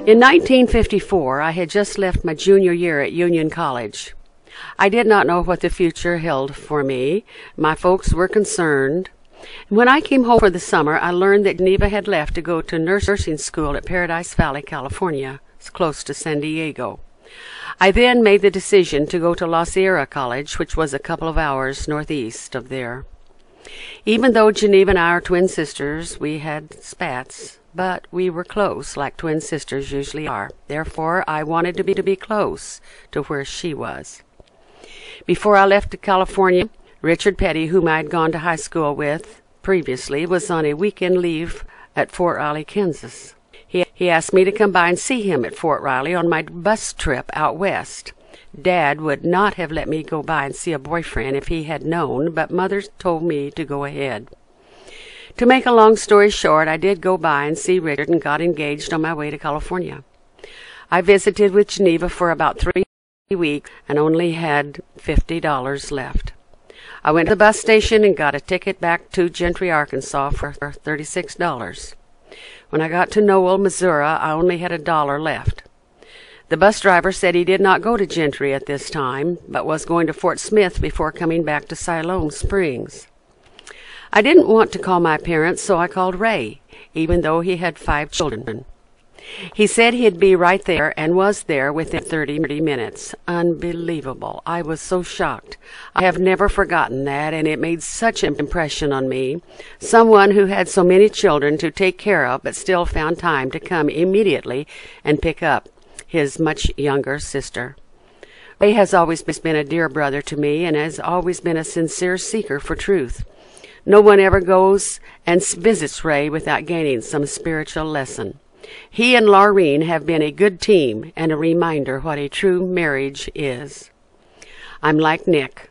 In 1954, I had just left my junior year at Union College. I did not know what the future held for me. My folks were concerned. When I came home for the summer, I learned that Geneva had left to go to nursing school at Paradise Valley, California, close to San Diego. I then made the decision to go to La Sierra College, which was a couple of hours northeast of there. Even though Geneva and I are twin sisters, we had spats, but we were close, like twin sisters usually are. Therefore, I wanted to be close to where she was. Before I left to California, Richard Petty, whom I had gone to high school with previously, was on a weekend leave at Fort Riley, Kansas. He asked me to come by and see him at Fort Riley on my bus trip out west. Dad would not have let me go by and see a boyfriend if he had known, but Mother told me to go ahead. To make a long story short, I did go by and see Richard and got engaged on my way to California. I visited with Geneva for about 3 weeks and only had $50 left. I went to the bus station and got a ticket back to Gentry, Arkansas for $36. When I got to Noel, Missouri, I only had $1 left. The bus driver said he did not go to Gentry at this time, but was going to Fort Smith before coming back to Siloam Springs. I didn't want to call my parents, so I called Ray, even though he had 5 children. He said he'd be right there, and was there within 30 minutes. Unbelievable. I was so shocked. I have never forgotten that, and it made such an impression on me. Someone who had so many children to take care of, but still found time to come immediately and pick up his much younger sister. Ray has always been a dear brother to me, and has always been a sincere seeker for truth. No one ever goes and visits Ray without gaining some spiritual lesson. He and Laurine have been a good team and a reminder what a true marriage is. I'm like Nick.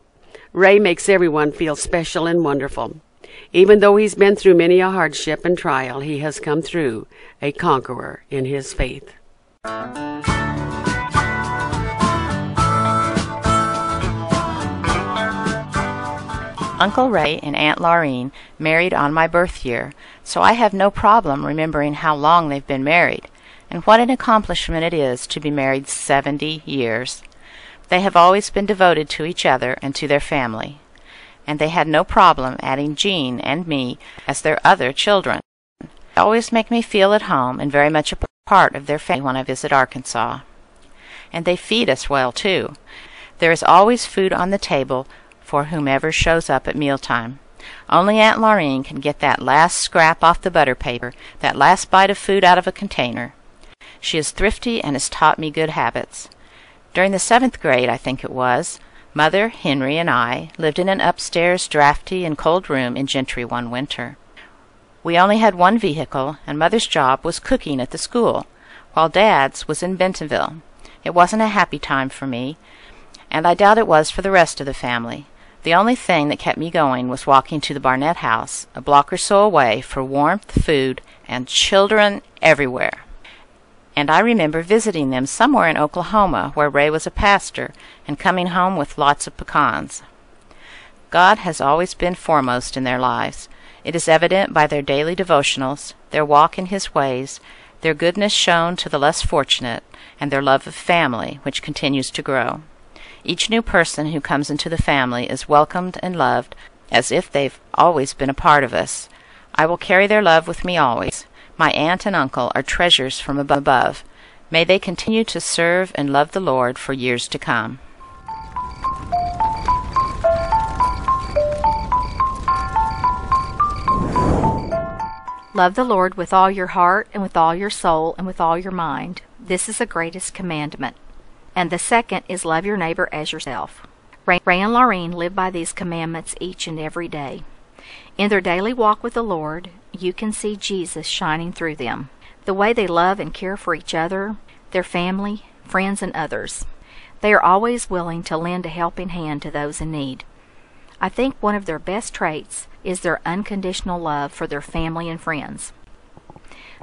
Ray makes everyone feel special and wonderful. Even though he's been through many a hardship and trial, he has come through a conqueror in his faith. Uncle Ray and Aunt Laurine married on my birth year, so I have no problem remembering how long they've been married, and what an accomplishment it is to be married 70 years. They have always been devoted to each other and to their family, and they had no problem adding Jean and me as their other children. They always make me feel at home and very much a part of their family when I visit Arkansas. And they feed us well, too. There is always food on the table for whomever shows up at mealtime. Only Aunt Laurine can get that last scrap off the butter paper, that last bite of food out of a container. She is thrifty and has taught me good habits. During the 7th grade, I think it was, Mother, Henry, and I lived in an upstairs, drafty, and cold room in Gentry one winter. We only had one vehicle, and Mother's job was cooking at the school, while Dad's was in Bentonville. It wasn't a happy time for me, and I doubt it was for the rest of the family. The only thing that kept me going was walking to the Barnett house, a block or so away, for warmth, food, and children everywhere. And I remember visiting them somewhere in Oklahoma, where Ray was a pastor, and coming home with lots of pecans. God has always been foremost in their lives. It is evident by their daily devotionals, their walk in His ways, their goodness shown to the less fortunate, and their love of family, which continues to grow. Each new person who comes into the family is welcomed and loved as if they've always been a part of us. I will carry their love with me always. My aunt and uncle are treasures from above. May they continue to serve and love the Lord for years to come. Love the Lord with all your heart and with all your soul and with all your mind. This is the greatest commandment. And the second is love your neighbor as yourself. Ray and Laurine live by these commandments each and every day. In their daily walk with the Lord, you can see Jesus shining through them. The way they love and care for each other, their family, friends, and others. They are always willing to lend a helping hand to those in need. I think one of their best traits is their unconditional love for their family and friends.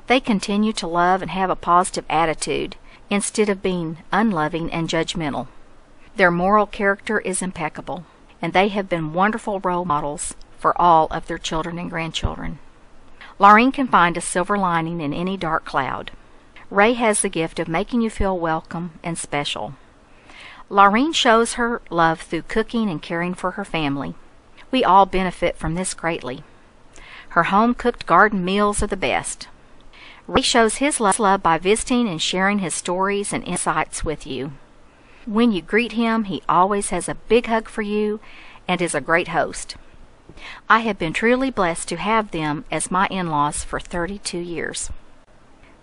They continue to love and have a positive attitude, instead of being unloving and judgmental. Their moral character is impeccable, and they have been wonderful role models for all of their children and grandchildren. Laurine can find a silver lining in any dark cloud. Ray has the gift of making you feel welcome and special. Laurine shows her love through cooking and caring for her family. We all benefit from this greatly. Her home-cooked garden meals are the best. Ray shows his love by visiting and sharing his stories and insights with you. When you greet him, he always has a big hug for you and is a great host. I have been truly blessed to have them as my in-laws for 32 years.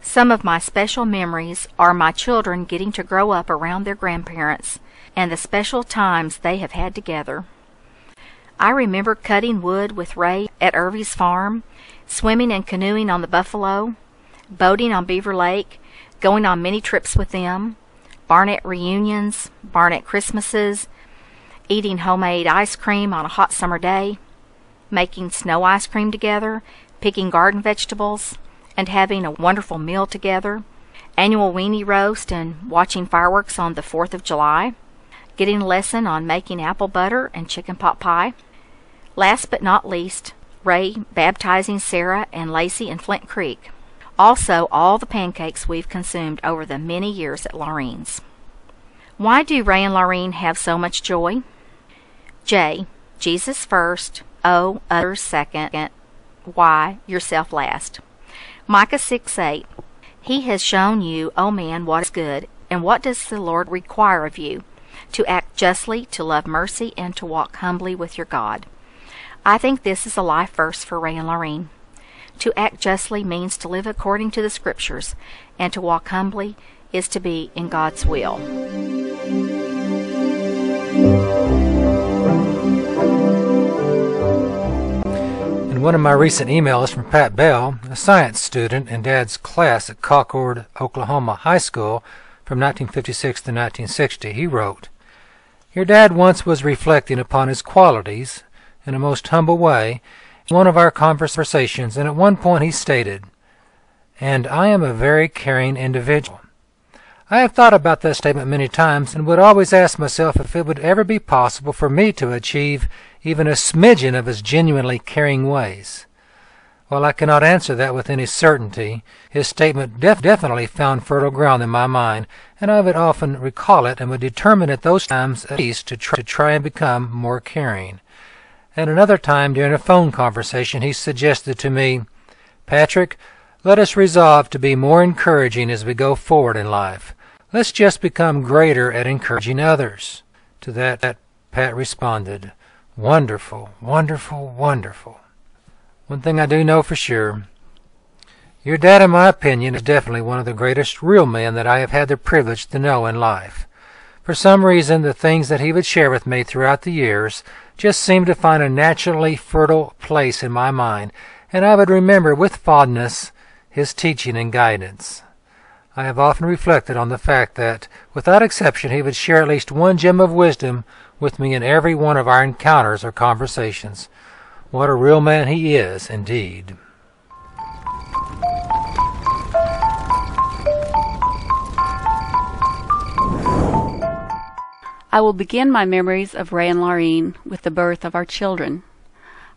Some of my special memories are my children getting to grow up around their grandparents and the special times they have had together. I remember cutting wood with Ray at Irvy's farm, swimming and canoeing on the Buffalo, boating on Beaver Lake, going on many trips with them, Barnett reunions, Barnett Christmases, eating homemade ice cream on a hot summer day, making snow ice cream together, picking garden vegetables, and having a wonderful meal together, annual weenie roast and watching fireworks on the 4th of July, getting a lesson on making apple butter and chicken pot pie. Last but not least, Ray baptizing Sarah and Lacey in Flint Creek. Also, all the pancakes we've consumed over the many years at Laurine's. Why do Ray and Laurine have so much joy? J. Jesus first. O. Others second. Y. Yourself last. Micah 6:8. He has shown you, O man, what is good, and what does the Lord require of you? To act justly, to love mercy, and to walk humbly with your God. I think this is a life verse for Ray and Laurine. To act justly means to live according to the Scriptures, and to walk humbly is to be in God's will. In one of my recent emails from Pat Bell, a science student in Dad's class at Concord, Oklahoma High School from 1956 to 1960, he wrote, "Your dad once was reflecting upon his qualities in a most humble way in one of our conversations, and at one point he stated, 'And I am a very caring individual.' I have thought about that statement many times and would always ask myself if it would ever be possible for me to achieve even a smidgen of his genuinely caring ways. While I cannot answer that with any certainty, his statement definitely found fertile ground in my mind, and I would often recall it and would determine at those times at least to try and become more caring. At another time during a phone conversation he suggested to me, 'Patrick, let us resolve to be more encouraging as we go forward in life. Let's just become greater at encouraging others.' To that Pat responded, 'Wonderful, wonderful, wonderful.' One thing I do know for sure, your dad, in my opinion, is definitely one of the greatest real men that I have had the privilege to know in life. For some reason, the things that he would share with me throughout the years just seemed to find a naturally fertile place in my mind, and I would remember with fondness his teaching and guidance. I have often reflected on the fact that, without exception, he would share at least one gem of wisdom with me in every one of our encounters or conversations. What a real man he is, indeed." I will begin my memories of Ray and Laurine with the birth of our children.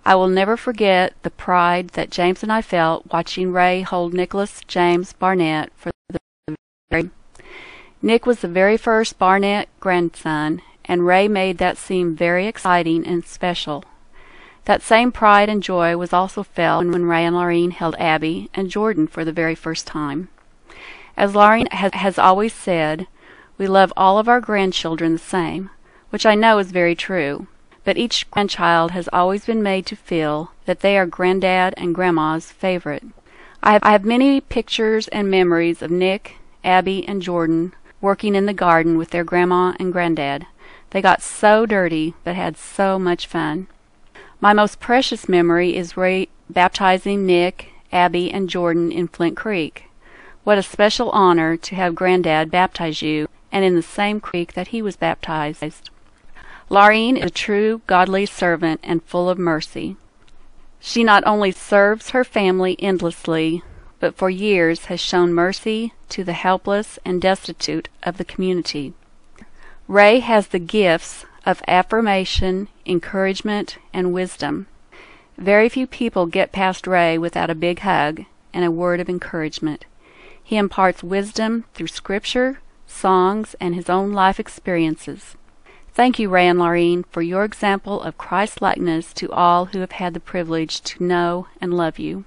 I will never forget the pride that James and I felt watching Ray hold Nicholas James Barnett for the very. Nick was the very first Barnett grandson, and Ray made that seem very exciting and special. That same pride and joy was also felt when Ray and Laurine held Abby and Jordan for the very first time. As Laurine has always said, we love all of our grandchildren the same, which I know is very true, but each grandchild has always been made to feel that they are Granddad and Grandma's favorite. I have many pictures and memories of Nick, Abby, and Jordan working in the garden with their Grandma and Granddad. They got so dirty but had so much fun. My most precious memory is Ray baptizing Nick, Abby, and Jordan in Flint Creek. What a special honor to have Granddad baptize you, and in the same creek that he was baptized. Laurine is a true godly servant and full of mercy. She not only serves her family endlessly, but for years has shown mercy to the helpless and destitute of the community. Ray has the gifts of affirmation, encouragement, and wisdom. Very few people get past Ray without a big hug and a word of encouragement. He imparts wisdom through Scripture, songs, and his own life experiences. Thank you, Ray and Laurine, for your example of Christ-likeness to all who have had the privilege to know and love you.